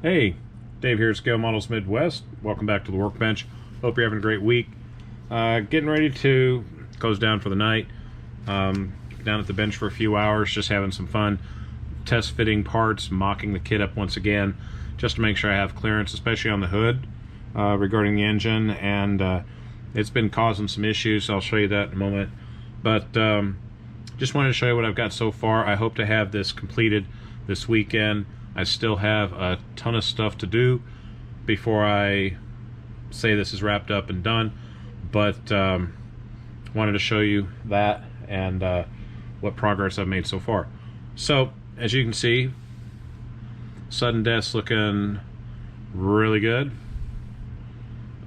Hey, Dave here at Scale Models Midwest. Welcome back to the workbench. Hope you're having a great week. Getting ready to close down for the night. Down at the bench for a few hours, just having some fun. Test fitting parts, mocking the kit up once again, just to make sure I have clearance, especially on the hood regarding the engine. And it's been causing some issues. I'll show you that in a moment. But just wanted to show you what I've got so far. I hope to have this completed this weekend. I still have a ton of stuff to do before I say this is wrapped up and done, but wanted to show you that and what progress I've made so far. So as you can see, sudden death's looking really good.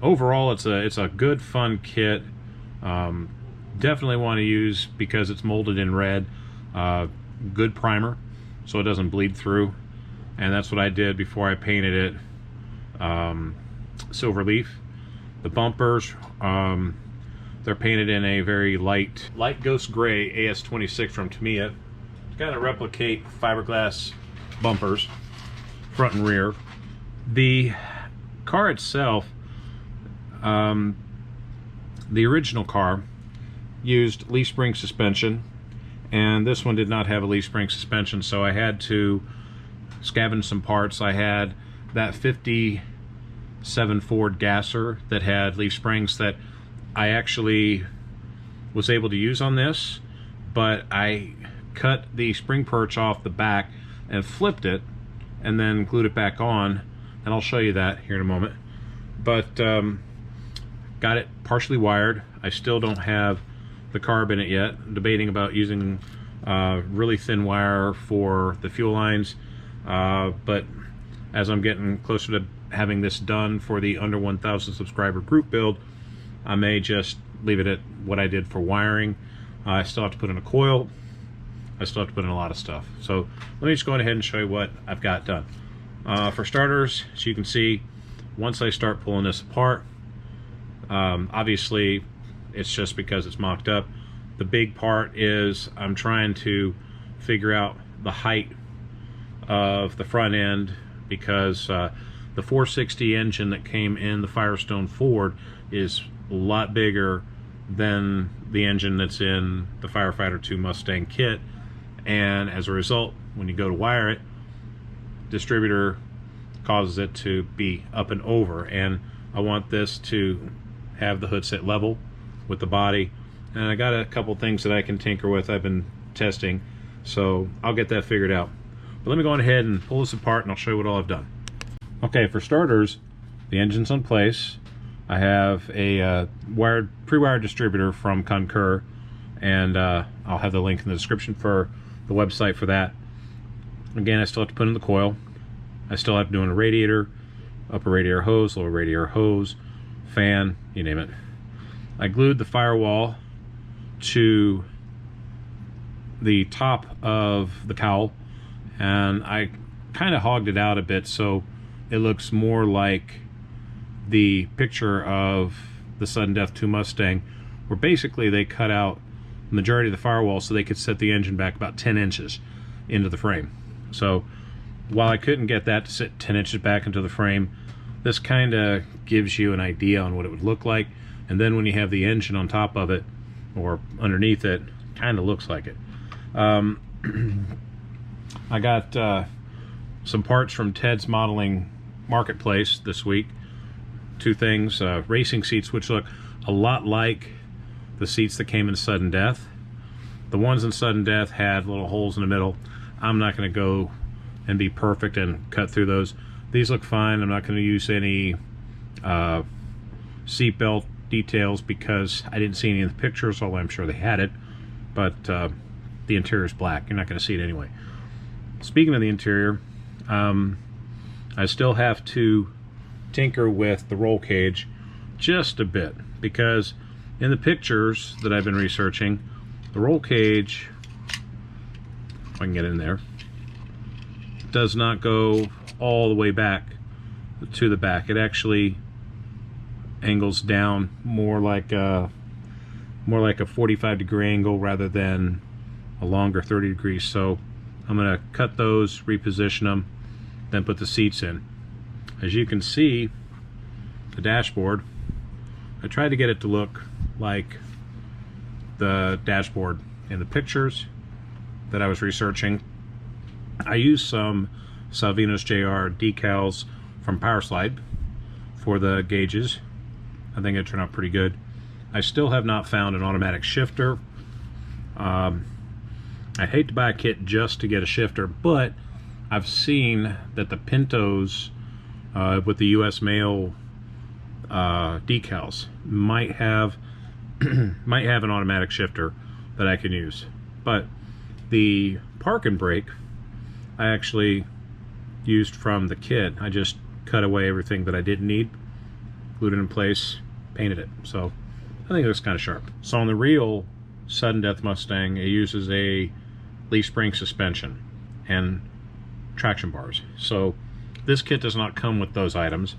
Overall, it's a good, fun kit. Definitely want to use, because it's molded in red, good primer so it doesn't bleed through. And that's what I did before I painted it silver leaf. The bumpers, they're painted in a very light ghost gray AS26 from Tamiya to kind of replicate fiberglass bumpers, front and rear. The car itself, the original car used leaf spring suspension, and this one did not have a leaf spring suspension, so I had to scavenge some parts. I had that 57 Ford gasser that had leaf springs that I actually was able to use on this, but I cut the spring perch off the back and flipped it and then glued it back on, and I'll show you that here in a moment. But got it partially wired. I still don't have the carb in it yet. I'm debating about using really thin wire for the fuel lines. But as I'm getting closer to having this done for the under 1,000 subscriber group build, I may just leave it at what I did for wiring. I still have to put in a coil. I still have to put in a lot of stuff. So let me just go ahead and show you what I've got done. For starters, as you can see, once I start pulling this apart, obviously it's just because it's mocked up. The big part is I'm trying to figure out the height of the front end, because the 460 engine that came in the Firestone Ford is a lot bigger than the engine that's in the Firefighter 2 Mustang kit, and as a result, when you go to wire it, distributor causes it to be up and over, and I want this to have the hood set level with the body, and I got a couple things that I can tinker with. I've been testing, so I'll get that figured out. But let me go on ahead and pull this apart and I'll show you what all I've done. Okay, for starters, the engine's in place. I have a pre-wired distributor from ConnKur, and I'll have the link in the description for the website for that. Again, I still have to put in the coil. I still have to do in a radiator, upper radiator hose, lower radiator hose, fan, you name it. I glued the firewall to the top of the cowl, and I kind of hogged it out a bit so it looks more like the picture of the Sudden Death 2 Mustang, where basically they cut out the majority of the firewall so they could set the engine back about 10 inches into the frame. So while I couldn't get that to sit 10 inches back into the frame, this kind of gives you an idea on what it would look like, and then when you have the engine on top of it or underneath it, kind of looks like it. I got some parts from Ted's Modeling Marketplace this week. Two things, racing seats, which look a lot like the seats that came in Sudden Death. The ones in Sudden Death had little holes in the middle. I'm not going to go and be perfect and cut through those. These look fine. I'm not going to use any seat belt details because I didn't see any in the pictures, although I'm sure they had it. But the interior is black. You're not going to see it anyway. Speaking of the interior, I still have to tinker with the roll cage just a bit, because in the pictures that I've been researching, the roll cage, if I can get in there, does not go all the way back to the back. It actually angles down more like a 45-degree angle rather than a longer 30 degrees. So I'm going to cut those, reposition them, then put the seats in. As you can see, the dashboard, I tried to get it to look like the dashboard in the pictures that I was researching. I used some Salvino's JR decals from Powerslide for the gauges. I think it turned out pretty good. I still have not found an automatic shifter. I'd hate to buy a kit just to get a shifter, but I've seen that the Pintos with the US mail decals might have might have an automatic shifter that I can use. But the park and brake I actually used from the kit. I just cut away everything that I didn't need, glued it in place, painted it. So I think it looks kind of sharp. So on the real Sudden Death Mustang, it uses a leaf spring suspension and traction bars. So this kit does not come with those items.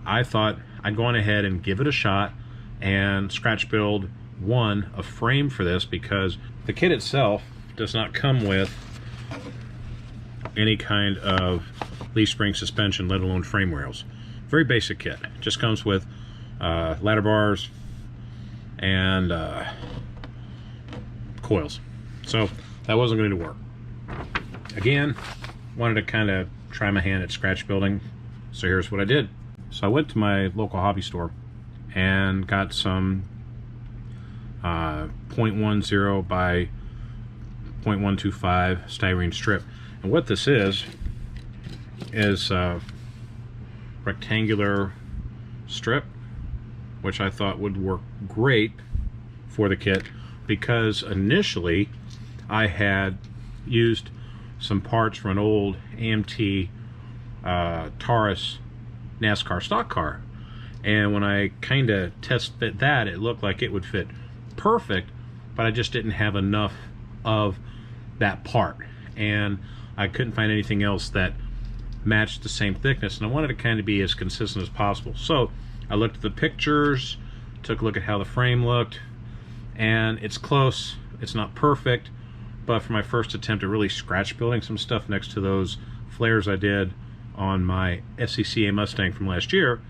I thought I'd go on ahead and give it a shot and scratch build a frame for this, because the kit itself does not come with any kind of leaf spring suspension, let alone frame rails. Very basic kit. Just comes with ladder bars and coils. So that wasn't going to work. Again, wanted to kind of try my hand at scratch building, so here's what I did. So I went to my local hobby store and got some 0.10 by 0.125 styrene strip. And what this is rectangular strip, which I thought would work great for the kit, because initially I had used some parts from an old AMT Taurus NASCAR stock car, and when I kind of test fit that, it looked like it would fit perfect, but I just didn't have enough of that part, and I couldn't find anything else that matched the same thickness, and I wanted to kind of be as consistent as possible. So I looked at the pictures, took a look at how the frame looked, and it's close. It's not perfect, but for my first attempt at really scratch building some stuff next to those flares I did on my SCCA Mustang from last year,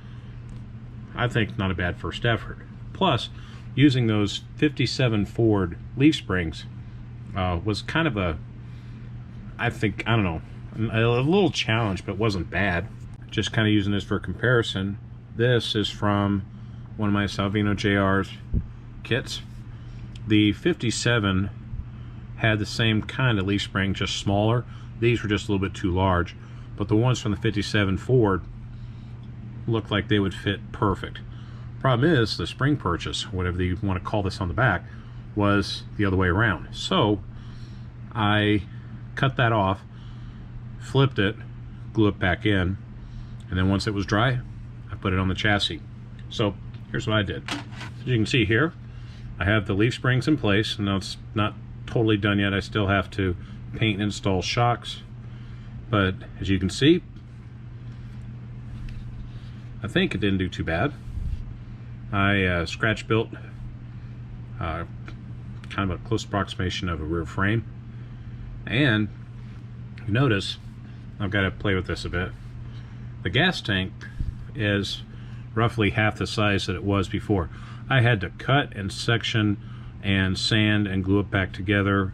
I think not a bad first effort. Plus, using those 57 Ford leaf springs was kind of a, I don't know, a little challenge, but wasn't bad. Just kind of using this for comparison. This is from one of my Salvino JR's kits. The 57 had the same kind of leaf spring, just smaller. These were just a little bit too large, but the ones from the 57 Ford looked like they would fit perfect. Problem is, the spring purchase, whatever you want to call this on the back, was the other way around. So I cut that off, flipped it, glue it back in, and then once it was dry, I put it on the chassis. So here's what I did. As you can see here, I have the leaf springs in place. Now it's not totally done yet. I still have to paint and install shocks, but as you can see, I think it didn't do too bad. I scratch built kind of a close approximation of a rear frame, and you notice I've got to play with this a bit. The gas tank is roughly half the size that it was before. I had to cut and section and sand and glue it back together,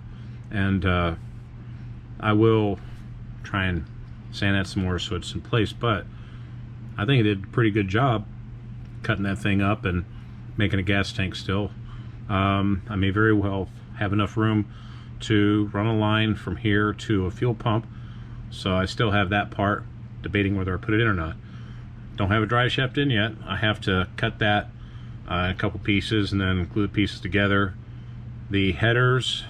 and I will try and sand that some more so it's in place, but I think it did a pretty good job cutting that thing up and making a gas tank still. I may very well have enough room to run a line from here to a fuel pump, so I still have that part, debating whether I put it in or not. Don't have a dry shaft in yet. I have to cut that in a couple pieces and then glue the pieces together. The headers,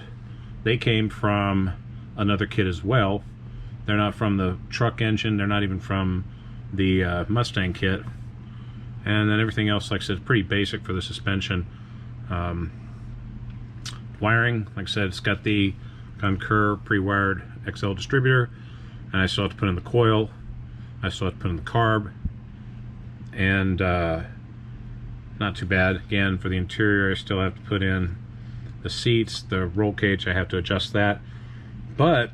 they came from another kit as well. They're not from the truck engine, they're not even from the Mustang kit. And then everything else, like I said, is pretty basic for the suspension. Wiring, like I said, it's got the ConnKur Prewired XL distributor, and I still have to put in the coil, I still have to put in the carb, and not too bad. Again, for the interior, I still have to put in the seats, the roll cage, I have to adjust that. But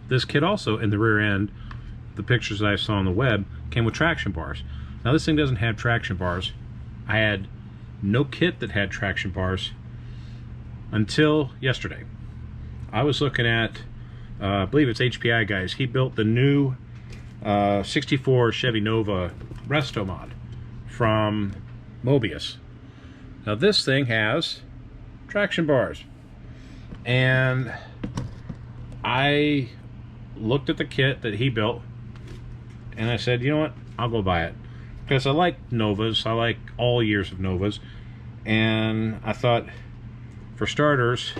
this kit also, in the rear end, the pictures that I saw on the web, came with traction bars. Now this thing doesn't have traction bars. I had no kit that had traction bars until yesterday. I was looking at, I believe it's HPI guys. He built the new 64 Chevy Nova resto mod from Mobius. Now this thing has traction bars, and I looked at the kit that he built and I said, you know what, I'll go buy it, because I like Novas. I like all years of Novas, and I thought, for starters,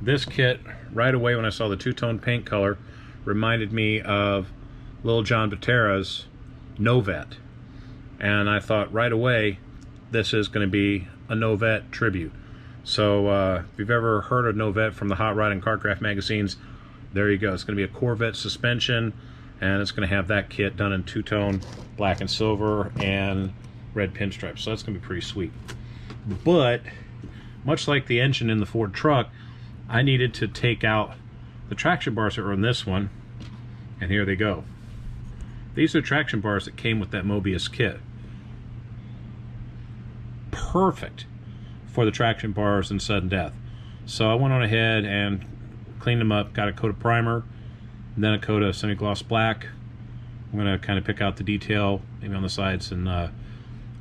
this kit right away when I saw the two-tone paint color reminded me of Lil John Batera's Novette, and I thought right away this is going to be a Novette tribute. So if you've ever heard of Novette from the Hot Rod and Cartcraft magazines, there you go. It's going to be a Corvette suspension, and it's going to have that kit done in two-tone black and silver and red pinstripes. So that's going to be pretty sweet. But much like the engine in the Ford truck, I needed to take out the traction bars that were in this one, and here they go. These are traction bars that came with that Mobius kit. Perfect for the traction bars in sudden death. So I went on ahead and cleaned them up, got a coat of primer, and then a coat of semi-gloss black. I'm going to kind of pick out the detail, maybe on the sides in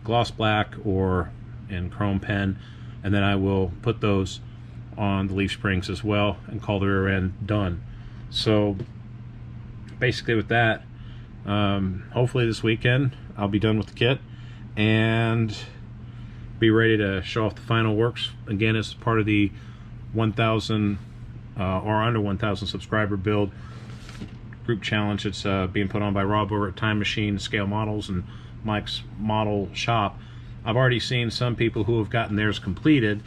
gloss black or in chrome pen, and then I will put those on the leaf springs as well and call the rear end done. So basically with that, hopefully this weekend I'll be done with the kit and be ready to show off the final works. Again, it's part of the 1,000 or under 1,000 subscriber build group challenge. It's being put on by Rob over at Time Machine Scale Models and Mike's Model Shop. I've already seen some people who have gotten theirs completed,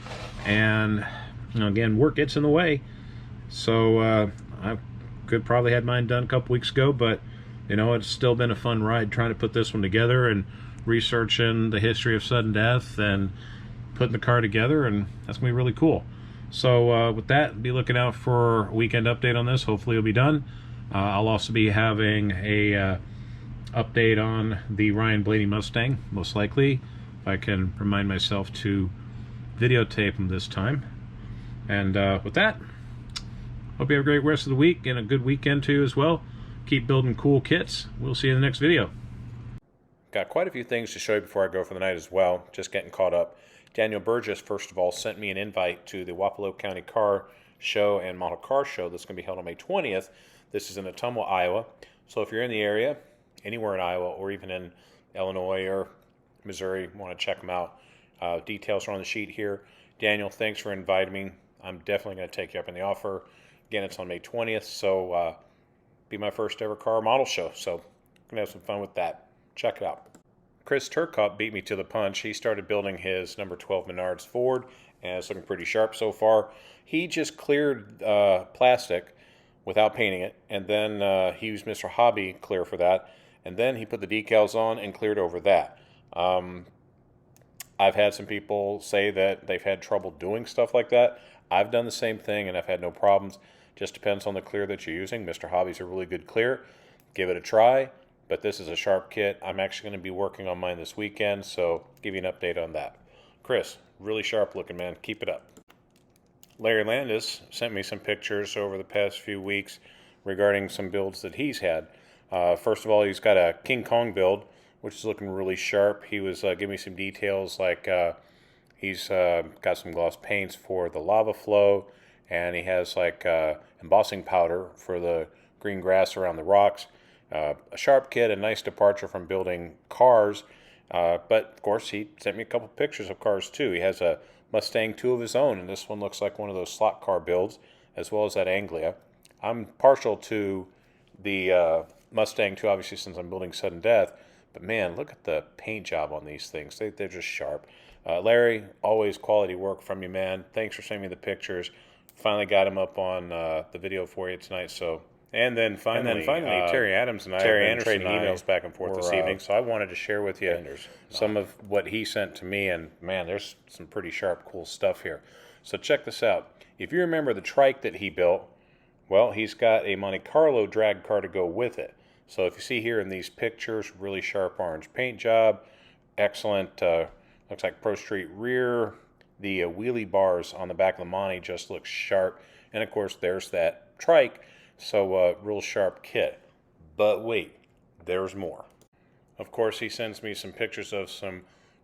and you know, again, work gets in the way. So I could probably had mine done a couple weeks ago, but you know, it's still been a fun ride trying to put this one together and researching the history of sudden death and putting the car together, and that's gonna be really cool. So with that, be looking out for a weekend update on this. Hopefully it'll be done. I'll also be having a update on the Ryan Blaney Mustang, most likely, if I can remind myself to videotape them this time. And with that, hope you have a great rest of the week and a good weekend too as well. Keep building cool kits. We'll see you in the next video. Got quite a few things to show you before I go for the night as well. Just getting caught up. Daniel Burgess, first of all, sent me an invite to the Wapello County Car Show and Model Car Show that's going to be held on May 20th. This is in Ottumwa, Iowa. So if you're in the area, anywhere in Iowa, or even in Illinois or Missouri, want to check them out. Details are on the sheet here. Daniel, thanks for inviting me. I'm definitely going to take you up on the offer. Again, it's on May 20th, so be my first ever car model show. So I'm going to have some fun with that. Check it out. Chris Turcotte beat me to the punch. He started building his number 12 Menards Ford, and it's looking pretty sharp so far. He just cleared plastic without painting it, and then he used Mr. Hobby clear for that, and then he put the decals on and cleared over that. I've had some people say that they've had trouble doing stuff like that. I've done the same thing, and I've had no problems. Just depends on the clear that you're using. Mr. Hobby's a really good clear. Give it a try. But this is a sharp kit. I'm actually going to be working on mine this weekend, so give you an update on that. Chris, really sharp looking, man. Keep it up. Larry Landis sent me some pictures over the past few weeks regarding some builds that he's had. First of all, he's got a King Kong build, which is looking really sharp. He was giving me some details, like he's got some gloss paints for the lava flow, and he has like embossing powder for the green grass around the rocks. A sharp kit, a nice departure from building cars, but of course he sent me a couple pictures of cars too. He has a Mustang 2 of his own, and this one looks like one of those slot car builds, as well as that Anglia. I'm partial to the Mustang 2, obviously, since I'm building sudden death, but man, look at the paint job on these things. They're just sharp. Larry, always quality work from you, man. Thanks for sending me the pictures. Finally got him up on the video for you tonight, so... And then finally, Terry Adams and I have been trading emails back and forth this evening, so I wanted to share with you some of what he sent to me, and man, there's some pretty sharp, cool stuff here. So check this out. If you remember the trike that he built, well, he's got a Monte Carlo drag car to go with it. So if you see here in these pictures, really sharp orange paint job, excellent, looks like Pro Street rear. The wheelie bars on the back of the Monty just look sharp. And of course, there's that trike, so real sharp kit. But wait, there's more. Of course, he sends me some pictures of some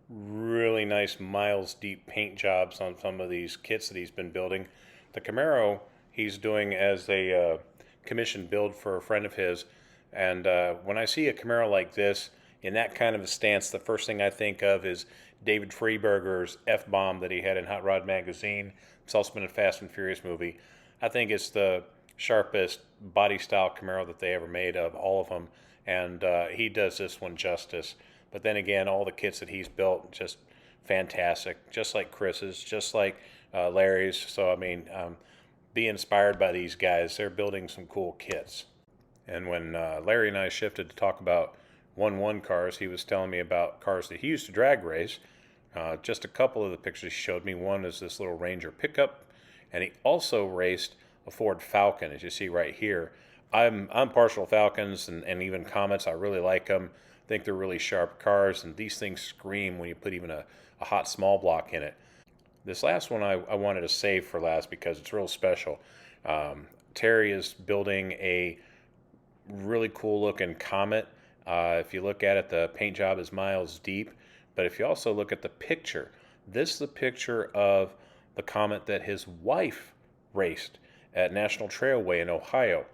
really nice miles deep paint jobs on some of these kits that he's been building. The Camaro he's doing as a commission build for a friend of his. And when I see a Camaro like this, in that kind of a stance, the first thing I think of is David Freeberger's F-bomb that he had in Hot Rod Magazine. It's also been a Fast and Furious movie. I think it's the sharpest body style Camaro that they ever made of all of them. And he does this one justice. But then again, all the kits that he's built, just fantastic. Just like Chris's, just like Larry's. So, I mean, be inspired by these guys. They're building some cool kits. And when Larry and I shifted to talk about 1-1 cars, he was telling me about cars that he used to drag race. Just a couple of the pictures he showed me. One is this little Ranger pickup, and he also raced a Ford Falcon, as you see right here. I'm partial to Falcons and even Comets. I really like them. I think they're really sharp cars, and these things scream when you put even a hot small block in it. This last one I wanted to save for last because it's real special. Terry is building a really cool looking Comet. If you look at it, the paint job is miles deep. But if you also look at the picture, this is the picture of the Comet that his wife raced at National Trailway in Ohio.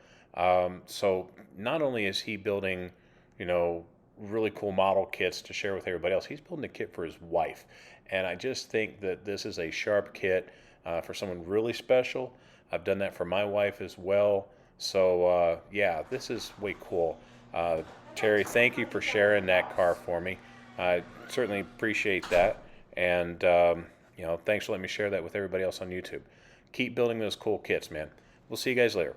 So not only is he building, really cool model kits to share with everybody else, he's building a kit for his wife. And I just think that this is a sharp kit for someone really special. I've done that for my wife as well. So, yeah, this is way cool. Terry, thank you for sharing that car for me. I certainly appreciate that. And, thanks for letting me share that with everybody else on YouTube. Keep building those cool kits, man. We'll see you guys later.